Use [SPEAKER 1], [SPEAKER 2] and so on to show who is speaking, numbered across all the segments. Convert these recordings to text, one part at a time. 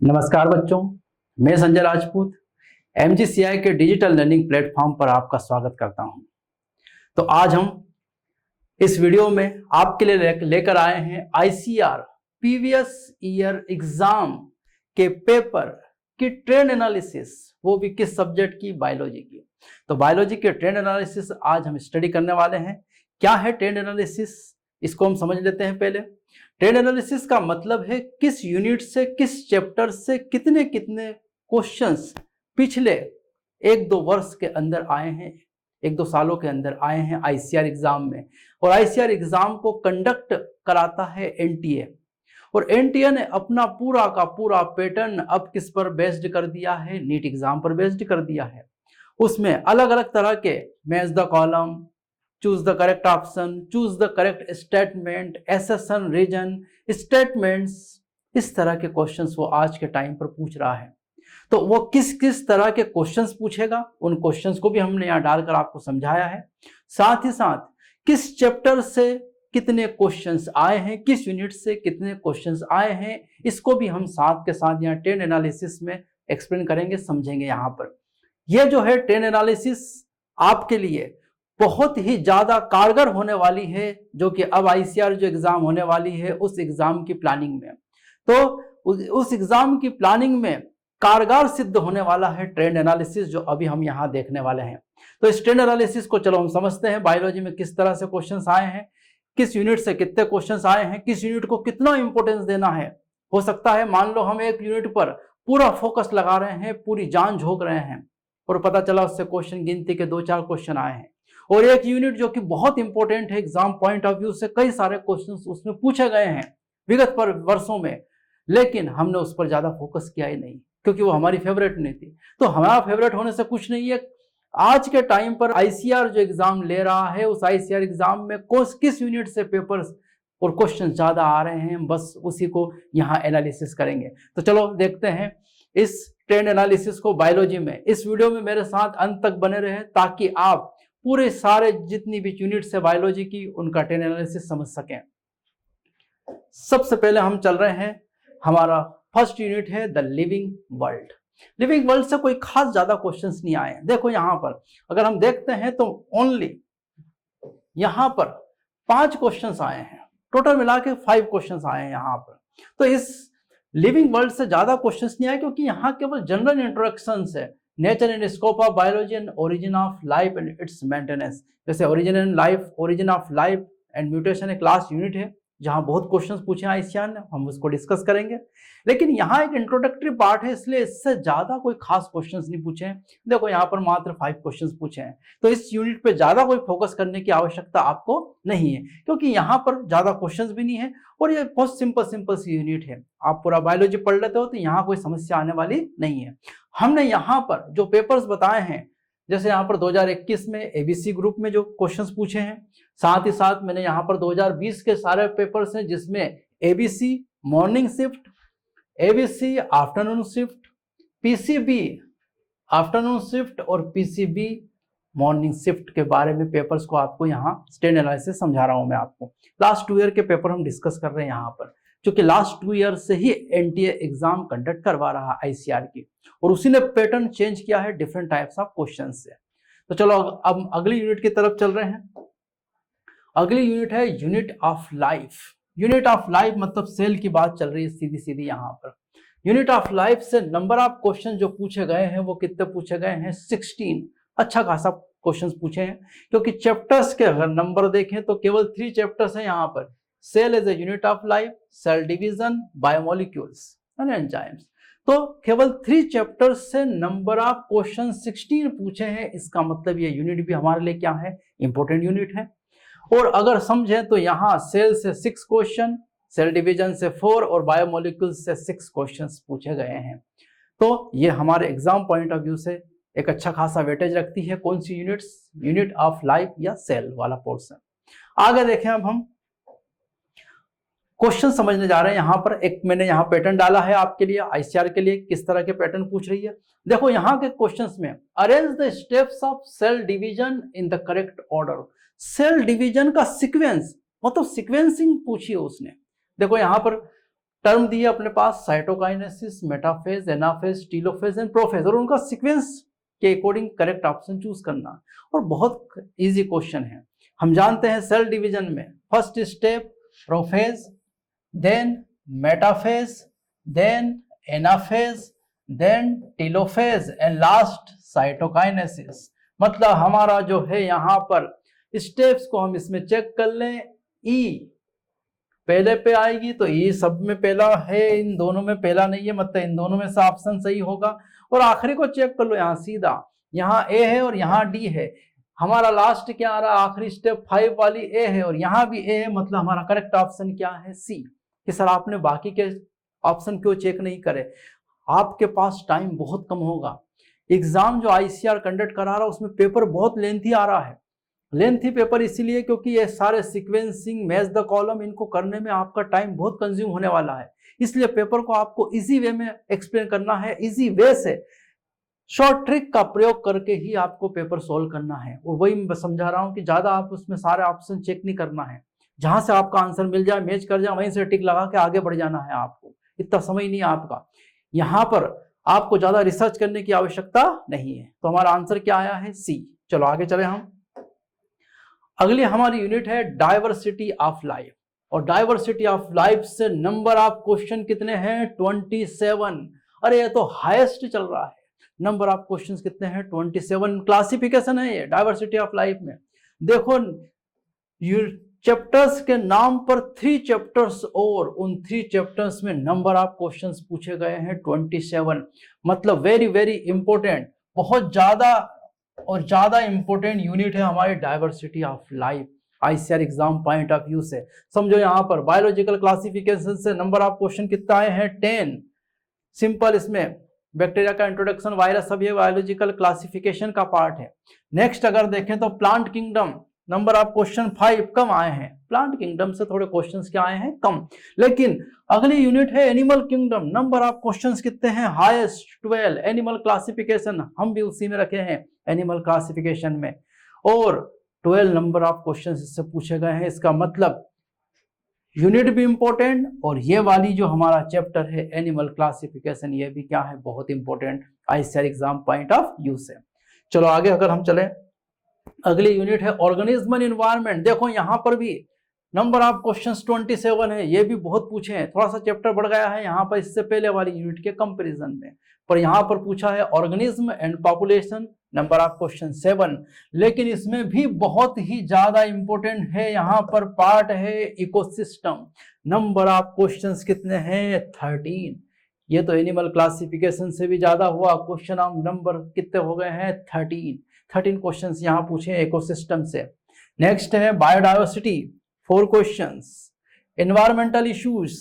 [SPEAKER 1] नमस्कार बच्चों, मैं संजय राजपूत एमजीसीआई के डिजिटल लर्निंग प्लेटफॉर्म पर आपका स्वागत करता हूं। तो आज हम इस वीडियो में आपके लिए लेकर आए हैं आईसीआर प्रीवियस ईयर एग्जाम के पेपर की ट्रेंड एनालिसिस, वो भी किस सब्जेक्ट की? बायोलॉजी की। तो बायोलॉजी के ट्रेंड एनालिसिस आज हम स्टडी करने वाले हैं। क्या है ट्रेंड एनालिसिस, इसको हम समझ लेते हैं पहले। ट्रेंड एनालिसिस का मतलब है किस यूनिट से, किस चैप्टर से कितने कितने क्वेश्चंस पिछले 1-2 वर्ष के अंदर आए हैं, 1-2 सालों के अंदर आए हैं आईसीआर एग्जाम में। और आईसीआर एग्जाम को कंडक्ट कराता है एनटीए, और एनटीए ने अपना पूरा का पूरा पैटर्न अब किस पर बेस्ड कर दिया है? नीट एग्जाम पर बेस्ड कर दिया है। उसमें अलग अलग तरह के match the column, choose the correct option, choose the correct statement, assertion reason statements, इस तरह के क्वेश्चंस वो आज के टाइम पर पूछ रहा है। तो वो किस किस तरह के क्वेश्चंस पूछेगा, उन क्वेश्चंस को भी हमने यहाँ डालकर आपको समझाया है। साथ ही साथ किस चैप्टर से कितने क्वेश्चंस आए हैं, किस यूनिट से कितने क्वेश्चंस आए हैं, इसको भी हम साथ के साथ यहाँ ट्रेंड एनालिसिस में एक्सप्लेन करेंगे, समझेंगे। यहाँ पर यह जो है ट्रेंड एनालिसिस आपके लिए बहुत ही ज्यादा कारगर होने वाली है, जो कि अब आईसीआर जो एग्जाम होने वाली है उस एग्जाम की प्लानिंग में, तो उस एग्जाम की प्लानिंग में कारगर सिद्ध होने वाला है ट्रेंड एनालिसिस, जो अभी हम यहाँ देखने वाले हैं। तो इस ट्रेंड एनालिसिस को चलो हम समझते हैं। बायोलॉजी में किस तरह से क्वेश्चंस आए हैं, किस यूनिट से कितने क्वेश्चंस आए हैं, किस यूनिट को कितना इंपॉर्टेंस देना है। हो सकता है मान लो हम एक यूनिट पर पूरा फोकस लगा रहे हैं, पूरी जान झोंक रहे हैं, और पता चला उससे क्वेश्चन गिनती के 2-4 क्वेश्चन आए हैं। और एक यूनिट जो कि बहुत इंपॉर्टेंट है एग्जाम पॉइंट ऑफ व्यू से, कई सारे क्वेश्चंस उसमें पूछे गए हैं विगत पर वर्षों में, लेकिन हमने उस पर ज्यादा फोकस किया ही नहीं, क्योंकि वो हमारी फेवरेट नहीं थी। तो हमारा फेवरेट होने से कुछ नहीं है। आज के टाइम पर आईसीआर जो एग्जाम ले रहा है, उस आईसीआर एग्जाम में किस यूनिट से पेपर्स और क्वेश्चन ज्यादा आ रहे हैं, बस उसी को यहाँ एनालिसिस करेंगे। तो चलो देखते हैं इस ट्रेंड एनालिसिस को बायोलॉजी में। इस वीडियो में मेरे साथ अंत तक बने रहे, ताकि आप पूरे सारे जितनी भी यूनिट्स है बायोलॉजी की, उनका ट्रेंड एनालिसिस समझ सकें। सबसे पहले हम चल रहे हैं, हमारा फर्स्ट यूनिट है the living world. Living world से कोई खास ज्यादा क्वेश्चंस नहीं आए हैं। देखो यहाँ पर अगर हम देखते हैं तो ओनली यहाँ पर 5 क्वेश्चंस आए हैं, टोटल मिला के 5 क्वेश्चंस आए हैं यहाँ पर। तो इस लिविंग वर्ल्ड से ज्यादा क्वेश्चंस नहीं आए, क्योंकि यहाँ केवल जनरल इंट्रोडक्शन है, nature and scope of biology and origin of life and its maintenance. जैसे origin and life, origin of life and mutation एक लास्ट यूनिट है जहां बहुत क्वेश्चंस पूछे हैं आईसीआर ने, हम उसको डिस्कस करेंगे। लेकिन यहाँ एक इंट्रोडक्टरी पार्ट है, इसलिए इससे ज्यादा कोई खास क्वेश्चंस नहीं पूछे हैं। देखो यहाँ पर मात्र 5 क्वेश्चंस पूछे हैं, तो इस यूनिट पे ज्यादा कोई फोकस करने की आवश्यकता आपको नहीं है, क्योंकि यहाँ पर ज्यादा क्वेश्चंस भी नहीं है और ये बहुत सिंपल सी यूनिट है। आप पूरा बायोलॉजी पढ़ लेते हो तो यहाँ कोई समस्या आने वाली नहीं है। हमने यहाँ पर जो पेपर्स बताए हैं, जैसे यहाँ पर 2021 में एबीसी ग्रुप में जो क्वेश्चंस पूछे हैं, साथ ही साथ मैंने यहाँ पर 2020 के सारे पेपर्स हैं, जिसमें ABC morning shift, ABC afternoon shift, PCB afternoon shift और पीसीबी मॉर्निंग शिफ्ट के बारे में पेपर्स को आपको यहाँ ट्रेंड एनालिसिस समझा रहा हूँ मैं आपको। लास्ट 2 ईयर के पेपर हम डिस्कस कर रहे हैं यहाँ पर, क्योंकि लास्ट 2 ईयर से ही एनटीए एग्जाम कंडक्ट करवा रहा है आईसीआर की, और उसी ने पैटर्न चेंज किया है डिफरेंट टाइप्स ऑफ क्वेश्चन से। तो चलो अब अगली यूनिट की तरफ चल रहे हैं। अगली यूनिट है unit of life. Unit of life मतलब सेल की बात चल रही है सीधी सीधी यहाँ पर। यूनिट ऑफ लाइफ से नंबर ऑफ क्वेश्चन जो पूछे गए हैं वो कितने पूछे गए हैं? 16। अच्छा खासा क्वेश्चंस पूछे हैं, क्योंकि चैप्टर्स के अगर नंबर देखें तो केवल 3 चैप्टर्स हैं यहाँ पर। Cell as a unit of life, cell division, biomolecules and enzymes. तो केवल 3 चैप्टर्स से नंबर ऑफ क्वेश्चन 16 पूछे हैं। इसका मतलब ये यूनिट भी हमारे लिए क्या है? इंपॉर्टेंट यूनिट है। और अगर समझें तो यहाँ सेल से 6 क्वेश्चन, सेल डिवीजन से 4 और बायोमोलिक्यूल्स से 6 क्वेश्चंस पूछे गए हैं। तो ये हमारे एग्जाम पॉइंट ऑफ व्यू से एक अच्छा खासा वेटेज रखती है। कौन सी यूनिट्स? यूनिट ऑफ लाइफ या सेल वाला पोर्शन। आगे देखें, अब हम क्वेश्चन समझने जा रहे हैं। यहाँ पर एक मैंने यहाँ पैटर्न डाला है आपके लिए, आईसीआर के लिए किस तरह के पैटर्न पूछ रही है। देखो यहाँ के क्वेश्चंस में arrange the steps of cell division in the correct order. Cell division का सीक्वेंस मतलब सीक्वेंसिंग पूछी है उसने। देखो यहाँ पर टर्म दिए अपने पास cytokinesis, metaphase, anaphase, telophase and prophase, और उनका सीक्वेंस के अकॉर्डिंग करेक्ट ऑप्शन चूज करना। और बहुत इजी क्वेश्चन है। हम जानते हैं सेल डिवीजन में first step prophase, then metaphase, then anaphase, then telophase and last cytokinesis. मतलब हमारा जो है यहाँ पर स्टेप्स को हम इसमें चेक कर लें, ई पहले पे आएगी तो ई सब में पहला है, इन दोनों में पहला नहीं है, मतलब इन दोनों में से ऑप्शन सही होगा। और आखिरी को चेक कर लो, यहाँ सीधा यहाँ ए है और यहाँ डी है। हमारा लास्ट क्या आ रहा है, आखिरी स्टेप 5 वाली ए है और यहाँ भी ए है, मतलब हमारा करेक्ट ऑप्शन क्या है, सी। कि सर आपने बाकी के ऑप्शन क्यों चेक नहीं करे? आपके पास टाइम बहुत कम होगा। एग्जाम जो आईसीआर कंडक्ट करा रहा है उसमें पेपर बहुत लेंथी आ रहा है। लेंथी पेपर इसीलिए क्योंकि ये सारे सीक्वेंसिंग, मैच द कॉलम, इनको करने में आपका टाइम बहुत कंज्यूम होने वाला है। इसलिए पेपर को आपको इजी वे में एक्सप्लेन करना है, इजी वे से शॉर्ट ट्रिक का प्रयोग करके ही आपको पेपर सोल्व करना है। और वही मैं समझा रहा हूं कि ज्यादा आप उसमें सारे ऑप्शन चेक नहीं करना है, जहां से आपका आंसर मिल जाए, मैच कर जाए, वहीं से टिक लगा के आगे बढ़ जाना है। आपको इतना समय नहीं है आपका, यहाँ पर आपको ज्यादा रिसर्च करने की आवश्यकता नहीं है। तो हमारा आंसर क्या आया है, सी। चलो आगे चले हम। अगली हमारी यूनिट है डाइवर्सिटी ऑफ लाइफ। और डाइवर्सिटी ऑफ लाइफ से नंबर ऑफ क्वेश्चन कितने हैं, 27। अरे ये तो हाईएस्ट चल रहा है। नंबर ऑफ क्वेश्चंस कितने हैं, 27। क्लासिफिकेशन है ये डाइवर्सिटी ऑफ लाइफ में। देखो चैप्टर्स के नाम पर 3 चैप्टर्स और उन 3 चैप्टर्स में नंबर ऑफ क्वेश्चंस पूछे गए हैं 27। मतलब वेरी वेरी इंपॉर्टेंट, बहुत ज्यादा और ज्यादा इंपॉर्टेंट यूनिट है हमारी diversity of life ICR exam point of view से। समझो यहाँ पर बायोलॉजिकल क्लासिफिकेशन से नंबर ऑफ क्वेश्चन कितना आए हैं, 10। सिंपल, इसमें बैक्टीरिया का इंट्रोडक्शन, वायरस, सब ये बायोलॉजिकल क्लासिफिकेशन का पार्ट है। नेक्स्ट अगर देखें तो plant kingdom, number of question 5 कम आए हैं। प्लांट किंगडम से थोड़े क्वेश्चंस क्या आए हैं, कम। लेकिन अगली यूनिट है animal kingdom, number of questions कितने हैं, हाईएस्ट 12। एनिमल क्लासिफिकेशन हम भी उसी में रखे हैं, एनिमल क्लासिफिकेशन में, और 12 नंबर ऑफ क्वेश्चंस इससे पूछे गए हैं। इसका मतलब यूनिट भी इंपॉर्टेंट और ये वाली जो हमारा चैप्टर है एनिमल क्लासिफिकेशन, ये भी क्या है, बहुत important ICR exam point of view से। चलो आगे अगर हम चले, अगली यूनिट है ऑर्गेनिज्म एंड एनवायरनमेंट। देखो यहाँ पर भी नंबर ऑफ क्वेश्चंस 27 है, ये भी बहुत पूछे हैं। थोड़ा सा चैप्टर बढ़ गया है यहाँ पर इससे पहले वाली यूनिट के कंपैरिजन में, पर यहाँ पर पूछा है organism and population, number of question 7। लेकिन इसमें भी बहुत ही ज्यादा इंपॉर्टेंट है, यहाँ पर पार्ट है इकोसिस्टम। नंबर ऑफ क्वेश्चंस कितने हैं, 13। ये तो एनिमल क्लासिफिकेशन से भी ज्यादा हुआ, क्वेश्चन ऑफ नंबर कितने हो गए हैं, 13 क्वेश्चंस यहाँ पूछे हैं इकोसिस्टम से। नेक्स्ट है biodiversity, 4 questions. Environmental issues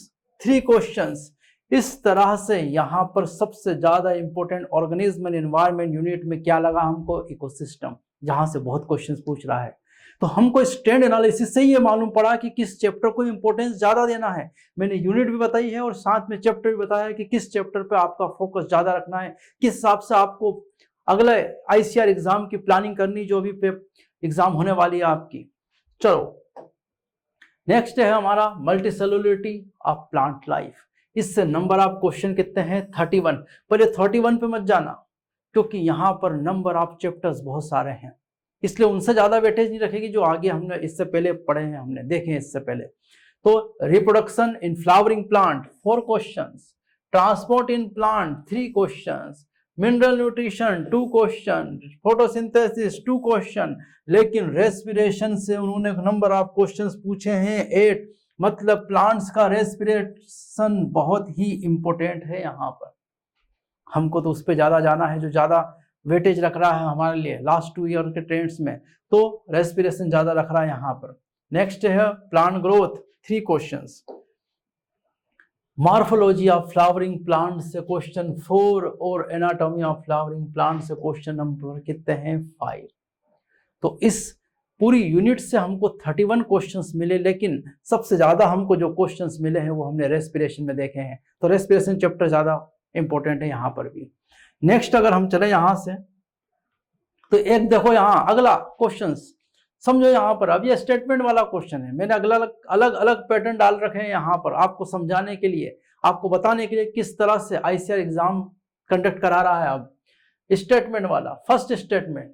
[SPEAKER 1] 3 questions. इस तरह से यहाँ पर सबसे ज्यादा important organism and environment unit में क्या लगा हमको, इकोसिस्टम, जहां से बहुत क्वेश्चंस पूछ रहा है। तो हमको स्टैंड एनालिसिस से ये मालूम पड़ा कि किस चैप्टर को इंपॉर्टेंस ज्यादा देना है। मैंने यूनिट भी बताई है और साथ में चैप्टर भी बताया कि किस चैप्टर पे आपका फोकस ज्यादा रखना है, किस हिसाब से आपको अगले आईसीआर एग्जाम की प्लानिंग करनी, जो भी एग्जाम होने वाली है आपकी। चलो नेक्स्ट है हमारा मल्टीसेलुलरिटी ऑफ प्लांट लाइफ। इससे नंबर ऑफ क्वेश्चन कितने हैं, 31। पर ये 31 पे मत जाना, क्योंकि यहाँ पर नंबर ऑफ चैप्टर्स बहुत सारे हैं, इसलिए उनसे ज्यादा वेटेज नहीं रखेगी जो आगे हमने इससे पहले पढ़े हैं, हमने देखे हैं इससे पहले। तो reproduction in flowering plant 4 questions, transport in plant 3 questions, mineral nutrition 2 question, photosynthesis 2 question. लेकिन रेस्पिरेशन से उन्होंने नंबर ऑफ क्वेश्चंस पूछे हैं 8। मतलब प्लांट्स का रेस्पिरेशन बहुत ही इंपॉर्टेंट है यहाँ पर। हमको तो उस पर ज्यादा जाना है जो ज्यादा वेटेज रख रहा है हमारे लिए लास्ट 2 ईयर के ट्रेंड्स में, तो रेस्पिरेशन ज्यादा रख रहा है यहाँ पर। नेक्स्ट है plant growth 3 questions. Morphology of flowering plant से क्वेश्चन 4 और एनाटॉमी ऑफ फ्लावरिंग प्लांट से क्वेश्चन नंबर कितने हैं, 5। तो इस पूरी यूनिट से हमको 31 क्वेश्चंस मिले, लेकिन सबसे ज्यादा हमको जो क्वेश्चंस मिले हैं वो हमने रेस्पिरेशन में देखे हैं। तो रेस्पिरेशन चैप्टर ज्यादा इंपॉर्टेंट है यहाँ पर भी। नेक्स्ट अगर हम चले यहाँ से, तो एक देखो यहाँ अगला क्वेश्चंस समझो। यहाँ पर अब ये स्टेटमेंट वाला क्वेश्चन है, मैंने अलग अलग पैटर्न डाल रखे हैं यहाँ पर आपको समझाने के लिए। आपको बताने के लिए किस तरह से आईसीआर एग्जाम कंडक्ट करा रहा है। अब स्टेटमेंट वाला first statement,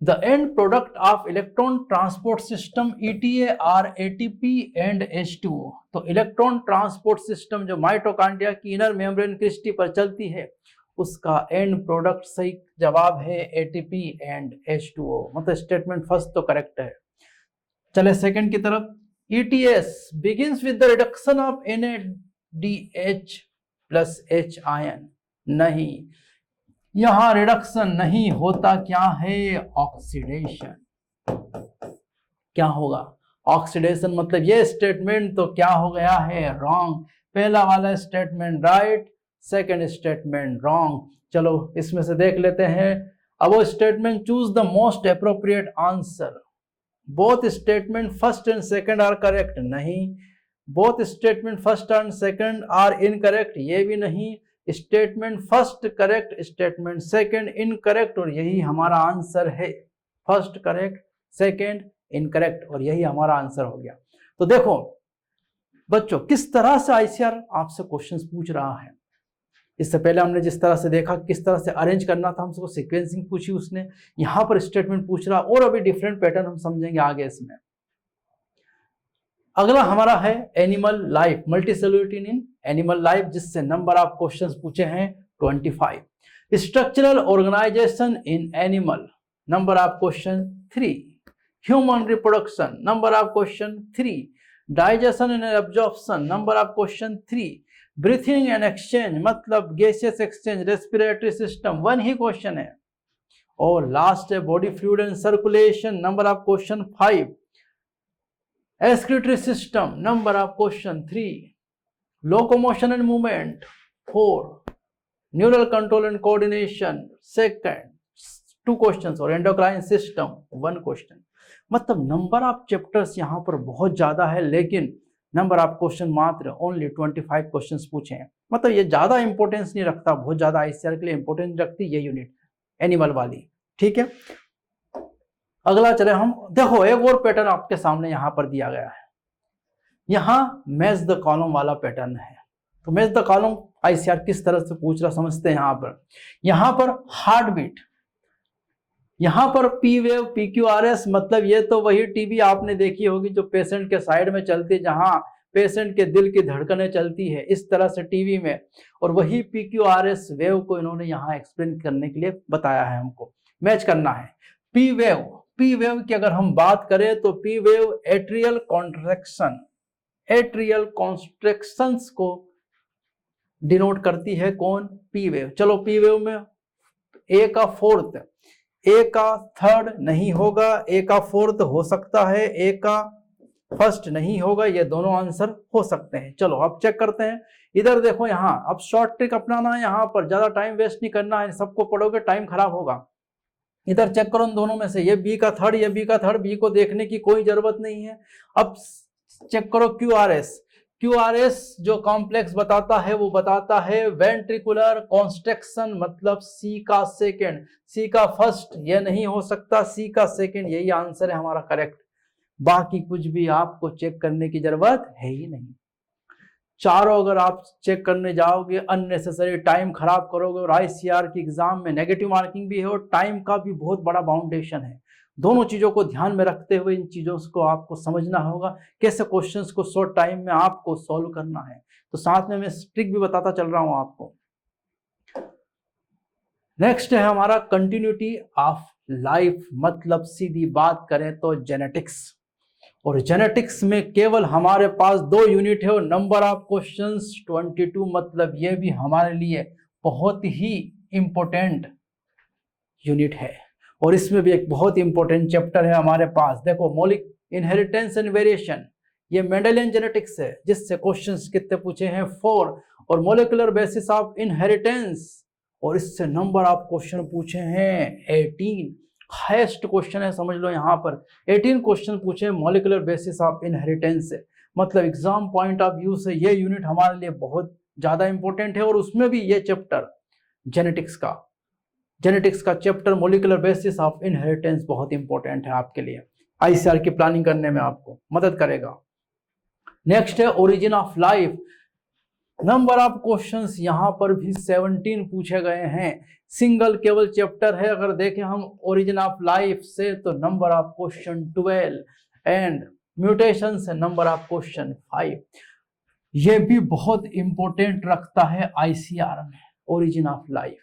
[SPEAKER 1] the end product of electron transport system ETA are ATP and H2O। तो इलेक्ट्रॉन ट्रांसपोर्ट सिस्टम जो माइटोकॉन्ड्रिया की इनर मेम्ब्रेन क्रिस्टी पर चलती है, उसका एंड प्रोडक्ट सही जवाब है ATP एंड H2O। मतलब स्टेटमेंट फर्स्ट तो करेक्ट है। चले सेकंड की तरफ, ETS begins with the reduction of NADH plus H ion. नहीं, यहां रिडक्शन नहीं होता, क्या है, ऑक्सीडेशन। क्या होगा, ऑक्सीडेशन। मतलब ये स्टेटमेंट तो क्या हो गया है, रॉन्ग। पहला वाला statement right, second statement wrong. चलो इसमें से देख लेते हैं। अब वो statement, choose the most appropriate answer. Both statement first and second are correct. नहीं, both statement first and second are incorrect. ये भी नहीं। Statement first correct, statement second incorrect, और यही हमारा आंसर है। फर्स्ट करेक्ट, सेकंड इनकरेक्ट, और यही हमारा आंसर हो गया। तो देखो बच्चों, किस तरह से आईसीआर आपसे क्वेश्चंस पूछ रहा है। इससे पहले हमने जिस तरह से देखा किस तरह से अरेंज करना था, हमसे सीक्वेंसिंग पूछी उसने, यहां पर स्टेटमेंट पूछ रहा, और अभी डिफरेंट पैटर्न हम समझेंगे आगे इसमें। अगला हमारा है animal life, multicellularity in animal life, जिससे नंबर ऑफ क्वेश्चंस पूछे हैं 25। Structural organisation in animal, number of question 3। Human reproduction, number of question 3। Digestion and absorption, number of question 3। Breathing and exchange, मतलब गैसियस एक्सचेंज, रेस्पिरेटरी सिस्टम, 1 ही question है। और last है body fluid and circulation, number of question 5। excretory system, number of question 3. locomotion and movement 4. neural control and coordination second 2 questions, और endocrine system 1 question। मतलब number of chapters यहाँ पर बहुत ज्यादा है, लेकिन नंबर ऑफ क्वेश्चन मात्र ओनली 25 क्वेश्चंस पूछे हैं। मतलब ये ज्यादा इंपॉर्टेंस नहीं रखता, बहुत ज्यादा आईसीआर के लिए इंपॉर्टेंस रखती ये यूनिट एनिमल वाली। ठीक है, अगला चले हम। देखो एक और पैटर्न आपके सामने यहां पर दिया गया है। यहां मैच द कॉलम वाला पैटर्न है। तो मैच द कॉलम आईसीआर किस तरह से पूछ रहा समझते हैं। यहां पर हार्ट बीट, यहां पर पी वेव, PQRS, मतलब ये तो वही टीवी आपने देखी होगी जो पेशेंट के साइड में चलती है, जहां पेशेंट के दिल की धड़कनें चलती है इस तरह से टीवी में, और वही PQRS वेव को इन्होंने यहाँ एक्सप्लेन करने के लिए बताया है, हमको मैच करना है। पी वेव की अगर हम बात करें तो P wave atrial contraction, atrial contractions को डिनोट करती है। कौन, पी वेव। चलो पी वेव में ए का फोर्थ, ए का थर्ड नहीं होगा, ए का फोर्थ हो सकता है, ए का फर्स्ट नहीं होगा, ये दोनों आंसर हो सकते हैं। चलो अब चेक करते हैं। इधर देखो, यहाँ अब शॉर्ट ट्रिक अपनाना है, यहाँ पर ज्यादा टाइम वेस्ट नहीं करना है, सबको पढ़ोगे टाइम खराब होगा। इधर चेक करो इन दोनों में से, ये बी का थर्ड, ये बी का थर्ड, बी को देखने की कोई जरूरत नहीं है। अब चेक करो QRS जो कॉम्प्लेक्स बताता है वो बताता है वेंट्रिकुलर कॉन्स्ट्रक्शन, मतलब सी का सेकंड, सी का फर्स्ट ये नहीं हो सकता, सी का सेकंड, यही आंसर है हमारा करेक्ट। बाकी कुछ भी आपको चेक करने की जरूरत है ही नहीं। चारों अगर आप चेक करने जाओगे अननेसेसरी टाइम खराब करोगे, और आईसीआर की एग्जाम में नेगेटिव मार्किंग भी है और टाइम का भी बहुत बड़ा बाउंडेशन है। दोनों चीजों को ध्यान में रखते हुए इन चीजों को आपको समझना होगा, कैसे क्वेश्चंस को शॉर्ट टाइम में आपको सॉल्व करना है। तो साथ में मैं ट्रिक भी बताता चल रहा हूं आपको। नेक्स्ट है हमारा कंटिन्यूटी ऑफ लाइफ, मतलब सीधी बात करें तो जेनेटिक्स। और जेनेटिक्स में केवल हमारे पास 2 यूनिट है और नंबर ऑफ क्वेश्चंस 22, मतलब ये भी हमारे लिए बहुत ही इंपॉर्टेंट यूनिट है। और इसमें भी एक बहुत इंपॉर्टेंट चैप्टर है हमारे पास। देखो मौलिक इनहेरिटेंस एंड वेरिएशन, ये मेंडेलियन जेनेटिक्स है, जिससे क्वेश्चंस कितने पूछे हैं 4, और मोलिकुलर बेसिस ऑफ इनहेरिटेंस, और इससे नंबर ऑफ क्वेश्चन पूछे हैं 18। हाईएस्ट क्वेश्चन है, समझ लो यहाँ पर 18 क्वेश्चन पूछे मॉलिक्यूलर बेसिस ऑफ इनहेरिटेंस से। मतलब एग्जाम पॉइंट ऑफ व्यू से ये यूनिट हमारे लिए बहुत ज्यादा इंपॉर्टेंट है। और उसमें भी ये चैप्टर जेनेटिक्स का chapter molecular basis of inheritance बहुत इंपॉर्टेंट है आपके लिए, आईसीआर की प्लानिंग करने में आपको मदद करेगा। नेक्स्ट है origin of life. Number of questions यहाँ पर भी 17 पूछे गए हैं। सिंगल केवल चैप्टर है, अगर देखें हम ओरिजिन ऑफ लाइफ से तो number of question 12 and mutation से नंबर ऑफ क्वेश्चन 5। ये भी बहुत इंपॉर्टेंट रखता है आईसीआर में ओरिजिन ऑफ लाइफ।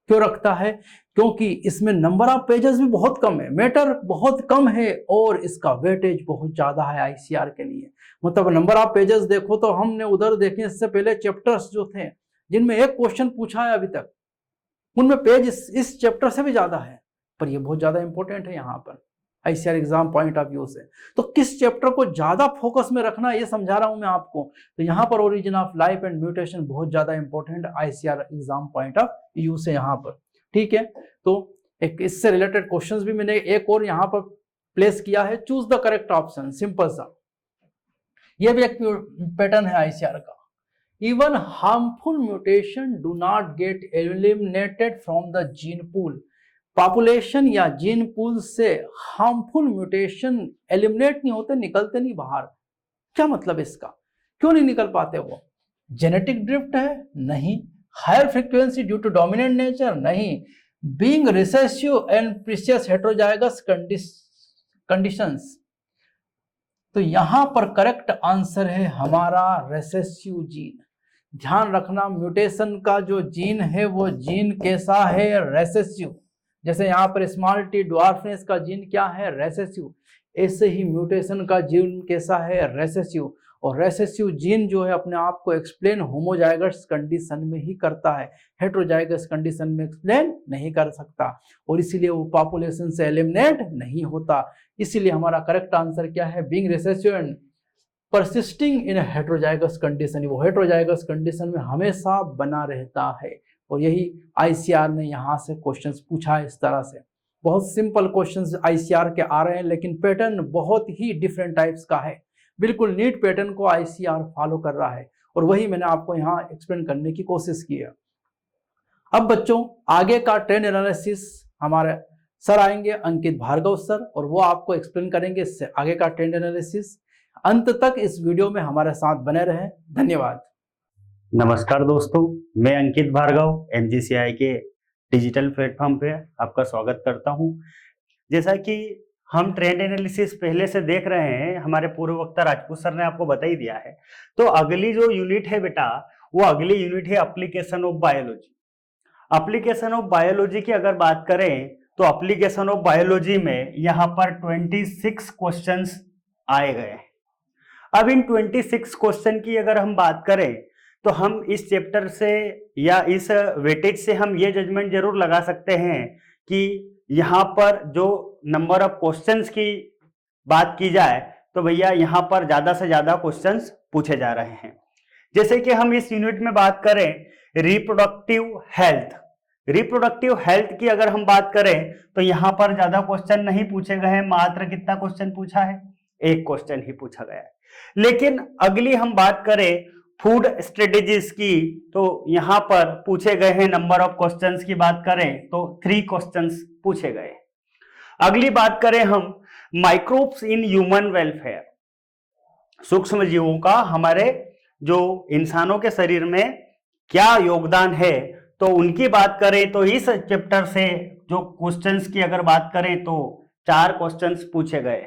[SPEAKER 1] क्यों रखता है? क्योंकि इसमें नंबर ऑफ पेजेस भी बहुत कम है, मैटर बहुत कम है और इसका वेटेज बहुत ज्यादा है आईसीआर के लिए। मतलब नंबर ऑफ पेजेस देखो तो हमने उधर देखे इससे पहले चैप्टर्स जो थे जिनमें एक क्वेश्चन पूछा है अभी तक, उनमें पेज इस चैप्टर से भी ज्यादा है, पर ये बहुत ज्यादा इंपॉर्टेंट है यहाँ पर ICR exam point of view से। तो किस चैप्टर को ज्यादा फोकस में रखना ये समझा रहा हूं मैं आपको। तो यहाँ पर origin of life and mutation बहुत ज्यादा important ICR exam point of view से यहाँ पर। ठीक है, तो एक इससे रिलेटेड क्वेश्चंस भी मैंने एक और यहाँ पर प्लेस किया है, choose the correct option, simple सा। यह भी एक पैटर्न है आईसीआर का। Even harmful mutation do not get eliminated from the gene pool. Population या जीन पूल से हार्मफुल म्यूटेशन एलिमिनेट नहीं होते, निकलते नहीं बाहर। क्या मतलब इसका? क्यों नहीं निकल पाते वो? जेनेटिक ड्रिफ्ट है? नहीं। Higher frequency due to dominant nature? नहीं। Being recessive and precious heterozygous conditions? तो यहां पर करेक्ट आंसर है हमारा रेसेसिव जीन। ध्यान रखना, म्यूटेशन का जो जीन है वो जीन कैसा है? रेसेसिव। जैसे यहाँ पर स्मॉल टी ड्वार्फनेस का जीन क्या है? रेसेसिव। ऐसे ही म्यूटेशन का जीन कैसा है? रेसेसिव। और रेसेसिव जीन जो है अपने आप को एक्सप्लेन होमोजाइगस कंडीशन में ही करता है, हेटेरोजाइगस कंडीशन में एक्सप्लेन नहीं कर सकता और इसीलिए वो पॉपुलेशन से एलिमिनेट नहीं होता। इसीलिए हमारा करेक्ट आंसर क्या है? Being recessive and persisting in heterozygous condition. वो हेटेरोजाइगस कंडीशन में हमेशा बना रहता है और यही आईसीआर ने यहाँ से क्वेश्चंस पूछा है इस तरह से। बहुत सिंपल क्वेश्चंस आईसीआर के आ रहे हैं लेकिन पैटर्न बहुत ही डिफरेंट टाइप्स का है। बिल्कुल नीट पैटर्न को आईसीआर फॉलो कर रहा है और वही मैंने आपको यहाँ एक्सप्लेन करने की कोशिश की है। अब बच्चों आगे का ट्रेंड एनालिसिस हमारे सर आएंगे, अंकित भार्गव सर, और वो आपको एक्सप्लेन करेंगे इससे आगे का ट्रेंड एनालिसिस। अंत तक इस वीडियो में हमारे साथ बने रहें। धन्यवाद।
[SPEAKER 2] नमस्कार दोस्तों, मैं अंकित भार्गव एमजीसीआई के डिजिटल प्लेटफॉर्म पे आपका स्वागत करता हूं। जैसा कि हम ट्रेंड एनालिसिस पहले से देख रहे हैं, हमारे पूर्व वक्ता राजपूत सर ने आपको बता ही दिया है। तो अगली जो यूनिट है बेटा, वो अगली यूनिट है application of biology. Application of biology की अगर बात करें तो एप्लीकेशन ऑफ बायोलॉजी में यहाँ पर 26 क्वेश्चंस आए गए हैं। अब इन 26 क्वेश्चन की अगर हम बात करें तो हम इस चैप्टर से या इस वेटेज से हम ये जजमेंट जरूर लगा सकते हैं कि यहाँ पर जो नंबर ऑफ क्वेश्चंस की बात की जाए तो भैया यहाँ पर ज्यादा से ज्यादा क्वेश्चंस पूछे जा रहे हैं। जैसे कि हम इस यूनिट में बात करें रिप्रोडक्टिव हेल्थ। रिप्रोडक्टिव हेल्थ की अगर हम बात करें तो यहाँ पर ज्यादा क्वेश्चन नहीं पूछे गए हैं, मात्र कितना क्वेश्चन पूछा है? एक क्वेश्चन ही पूछा गया है। लेकिन अगली हम बात करें फूड स्ट्रेटेजीज की तो यहां पर पूछे गए हैं, नंबर ऑफ क्वेश्चंस की बात करें तो 3 क्वेश्चंस पूछे गए। अगली बात करें हम माइक्रोब्स इन ह्यूमन वेलफेयर, सूक्ष्म जीवों का हमारे जो इंसानों के शरीर में क्या योगदान है, तो उनकी बात करें तो इस चैप्टर से जो क्वेश्चंस की अगर बात करें तो 4 क्वेश्चंस पूछे गए।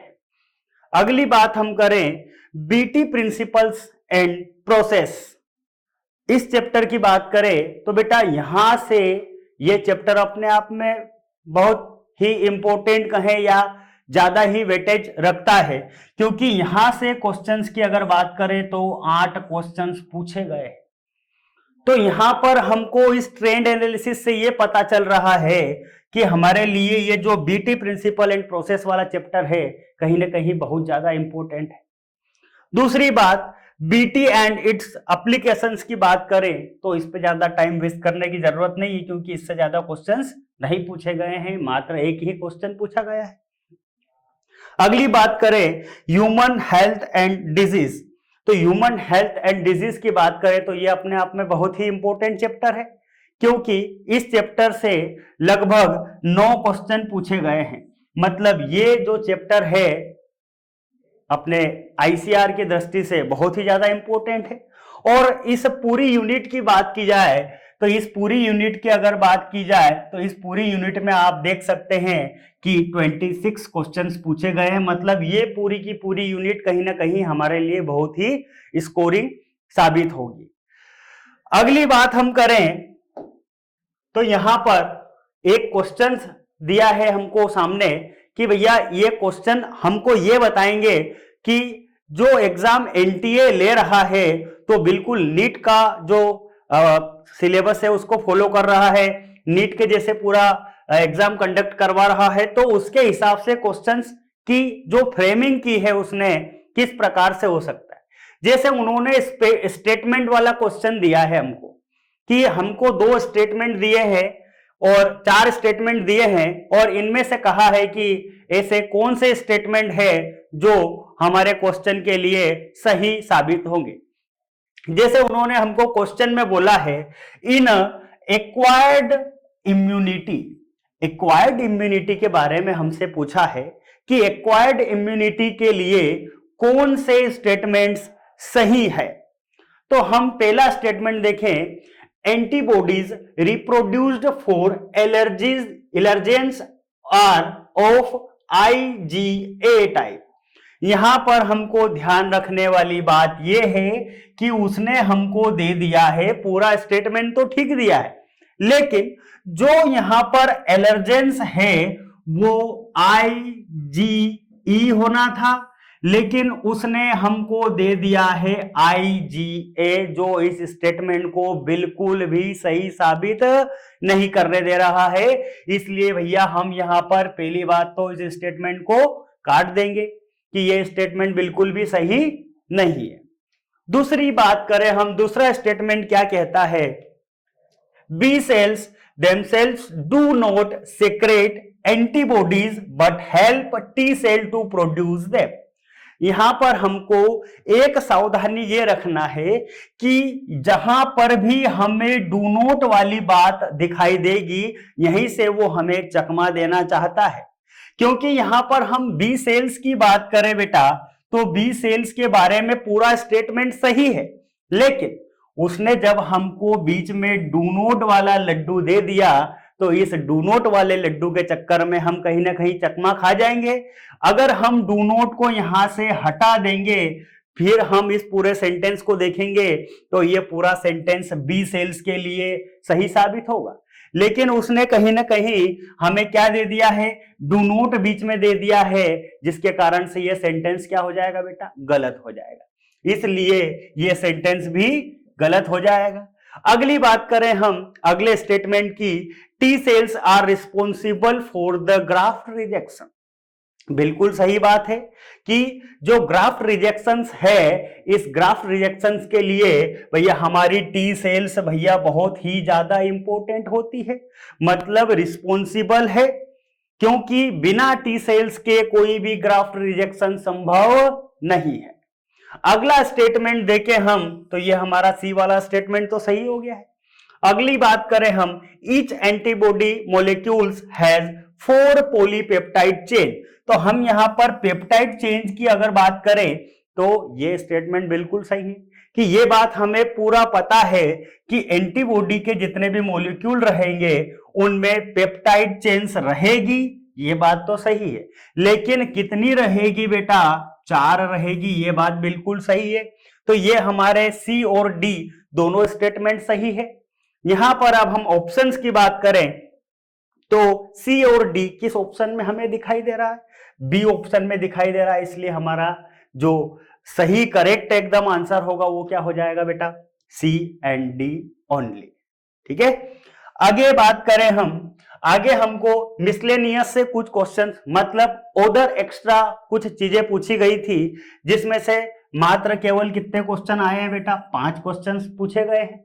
[SPEAKER 2] अगली बात हम करें बीटी प्रिंसिपल्स एंड प्रोसेस। इस चैप्टर की बात करें तो बेटा यहां से ये चैप्टर अपने आप में बहुत ही इंपॉर्टेंट कहें या ज्यादा ही वेटेज रखता है, क्योंकि यहां से क्वेश्चंस की अगर बात करें तो 8 क्वेश्चंस पूछे गए। तो यहां पर हमको इस ट्रेंड एनालिसिस से ये पता चल रहा है कि हमारे लिए ये जो बीटी प्रिंसिपल एंड प्रोसेस वाला चैप्टर है कहीं ना कहीं बहुत ज्यादा इंपॉर्टेंट है। दूसरी बात बीटी एंड इट्स एप्लीकेशंस की बात करें तो इस पे ज्यादा टाइम वेस्ट करने की जरूरत नहीं है, क्योंकि इससे ज्यादा क्वेश्चंस नहीं पूछे गए हैं, मात्र एक ही क्वेश्चन पूछा गया है। अगली बात करें ह्यूमन हेल्थ एंड डिजीज, तो ह्यूमन हेल्थ एंड डिजीज की बात करें तो ये अपने आप में बहुत ही इंपॉर्टेंट चैप्टर है, क्योंकि इस चैप्टर से लगभग 9 क्वेश्चन पूछे गए हैं। मतलब ये जो चैप्टर है अपने आईसीआर की दृष्टि से बहुत ही ज्यादा इंपॉर्टेंट है। और इस पूरी यूनिट की बात की जाए तो इस पूरी यूनिट की अगर बात की जाए तो इस पूरी यूनिट में आप देख सकते हैं कि 26 क्वेश्चंस पूछे गए हैं। मतलब ये पूरी की पूरी यूनिट कहीं ना कहीं हमारे लिए बहुत ही स्कोरिंग साबित होगी। अगली बात हम करें तो यहां पर एक क्वेश्चन दिया है हमको सामने कि भैया ये क्वेश्चन हमको ये बताएंगे कि जो एग्जाम एनटीए ले रहा है तो बिल्कुल नीट का जो सिलेबस है उसको फॉलो कर रहा है, नीट के जैसे पूरा एग्जाम कंडक्ट करवा रहा है, तो उसके हिसाब से क्वेश्चंस की जो फ्रेमिंग की है उसने किस प्रकार से हो सकता है। जैसे उन्होंने स्टेटमेंट वाला क्वेश्चन दिया है हमको कि हमको 2 स्टेटमेंट दिए हैं और 4 स्टेटमेंट दिए हैं और इनमें से कहा है कि ऐसे कौन से स्टेटमेंट है जो हमारे क्वेश्चन के लिए सही साबित होंगे। जैसे उन्होंने हमको क्वेश्चन में बोला है इन एक्वायर्ड इम्यूनिटी के बारे में हमसे पूछा है कि एक्वायर्ड इम्यूनिटी के लिए कौन से स्टेटमेंट्स सही है। तो हम पहला स्टेटमेंट देखें, antibodies reproduced for allergens are of IgA type. यहां पर हमको ध्यान रखने वाली बात यह है कि उसने हमको दे दिया है, पूरा स्टेटमेंट तो ठीक दिया है, लेकिन जो यहां पर एलर्जेंस है वो IgE होना था, लेकिन उसने हमको दे दिया है IgA, जो इस स्टेटमेंट को बिल्कुल भी सही साबित नहीं करने दे रहा है। इसलिए भैया हम यहां पर पहली बात तो इस स्टेटमेंट को काट देंगे कि ये स्टेटमेंट बिल्कुल भी सही नहीं है। दूसरी बात करें हम, दूसरा स्टेटमेंट क्या कहता है, B cells themselves do not secrete antibodies but help T cell to produce them। यहां पर हमको एक सावधानी ये रखना है कि जहां पर भी हमें डू नोट वाली बात दिखाई देगी यहीं से वो हमें चकमा देना चाहता है, क्योंकि यहां पर हम बी सेल्स की बात करें बेटा तो बी सेल्स के बारे में पूरा स्टेटमेंट सही है, लेकिन उसने जब हमको बीच में डू नोट वाला लड्डू दे दिया तो इस डू नोट वाले लड्डू के चक्कर में हम कहीं ना कहीं चकमा खा जाएंगे। अगर हम डू नोट को यहां से हटा देंगे फिर हम इस पूरे सेंटेंस को देखेंगे तो ये पूरा सेंटेंस बी सेल्स के लिए सही साबित होगा, लेकिन उसने कहीं ना कहीं हमें क्या दे दिया है, डू नोट बीच में दे दिया है, जिसके कारण से ये सेंटेंस क्या हो जाएगा बेटा, गलत हो जाएगा। इसलिए ये सेंटेंस भी गलत हो जाएगा। अगली बात करें हम अगले स्टेटमेंट की, T cells are responsible for the graft rejection. बिल्कुल सही बात है कि जो ग्राफ्ट रिजेक्शंस है, इस ग्राफ्ट रिजेक्शंस के लिए भैया हमारी टी सेल्स भैया बहुत ही ज्यादा इंपॉर्टेंट होती है, मतलब रिस्पॉन्सिबल है, क्योंकि बिना टी सेल्स के कोई भी ग्राफ्ट रिजेक्शन संभव नहीं है। अगला स्टेटमेंट देखें हम तो ये हमारा सी वाला स्टेटमेंट तो सही हो गया है। अगली बात करें हम, each antibody molecules has 4 polypeptide chain. तो हम यहां पर पेप्टाइड चेन की अगर बात करें तो ये स्टेटमेंट बिल्कुल सही है कि ये बात हमें पूरा पता है कि एंटीबॉडी के जितने भी मॉलिक्यूल रहेंगे उनमें पेप्टाइड चेन्स रहेगी, ये बात तो सही है, लेकिन कितनी रहेगी बेटा, 4 रहेगी, ये बात बिल्कुल सही है। तो ये हमारे सी और डी दोनों स्टेटमेंट सही है। यहां पर अब हम ऑप्शंस की बात करें तो सी और डी किस ऑप्शन में हमें दिखाई दे रहा है, बी ऑप्शन में दिखाई दे रहा है, इसलिए हमारा जो सही करेक्ट एकदम आंसर होगा वो क्या हो जाएगा बेटा, सी एंड डी ओनली। ठीक है, आगे बात करें हम, आगे हमको मिसलेनियस से कुछ क्वेश्चंस, मतलब अदर एक्स्ट्रा कुछ चीजें पूछी गई थी, जिसमें से मात्र केवल कितने क्वेश्चन आए हैं बेटा, 5 क्वेश्चंस पूछे गए हैं।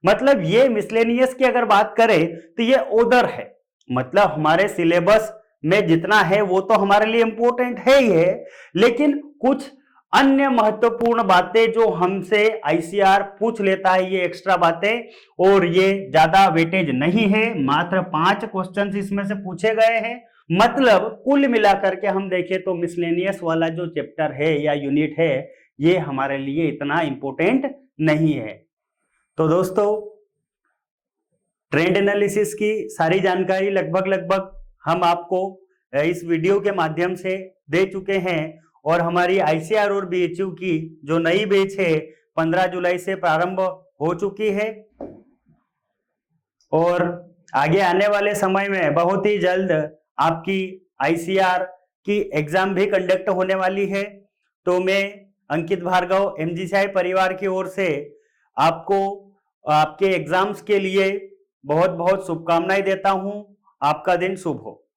[SPEAKER 2] मतलब ये मिसलेनियस की अगर बात करें तो ये अदर है, मतलब हमारे सिलेबस में जितना है वो तो हमारे लिए इंपॉर्टेंट है ही है, लेकिन कुछ अन्य महत्वपूर्ण बातें जो हमसे आईसीआर पूछ लेता है, ये एक्स्ट्रा बातें, और ये ज्यादा वेटेज नहीं है, मात्र 5 क्वेश्चंस इसमें से पूछे गए हैं। मतलब कुल मिलाकर के हम देखें तो मिसलेनियस वाला जो चैप्टर है या यूनिट है ये हमारे लिए इतना इंपॉर्टेंट नहीं है। तो दोस्तों, ट्रेंड एनालिसिस की सारी जानकारी लगभग हम आपको इस वीडियो के माध्यम से दे चुके हैं और हमारी आईसीआर और बीएचयू की जो नई बैच है 15 जुलाई से प्रारंभ हो चुकी है और आगे आने वाले समय में बहुत ही जल्द आपकी आईसीआर की एग्जाम भी कंडक्ट होने वाली है। तो मैं अंकित भार्गव एमजीसीआई परिवार की ओर से आपको आपके एग्जाम्स के लिए बहुत बहुत शुभकामनाएं देता हूं। आपका दिन शुभ हो।